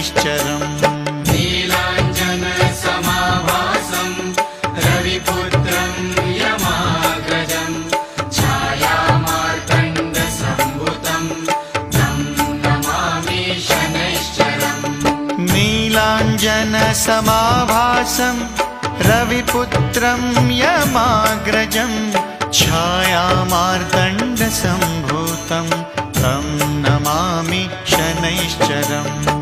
शनैश्चरम्। नीलाञ्जनसमाभासं रविपुत्रं यमाग्रजं छायामार्तण्डसम्भुतं तं नमामि शनैश्चरम्। नीलाञ्जनसमाभासं रविपुत्रं यमाग्रजं छायामार्तण्डसम्भूतं तं नमामि शनैश्चरम्।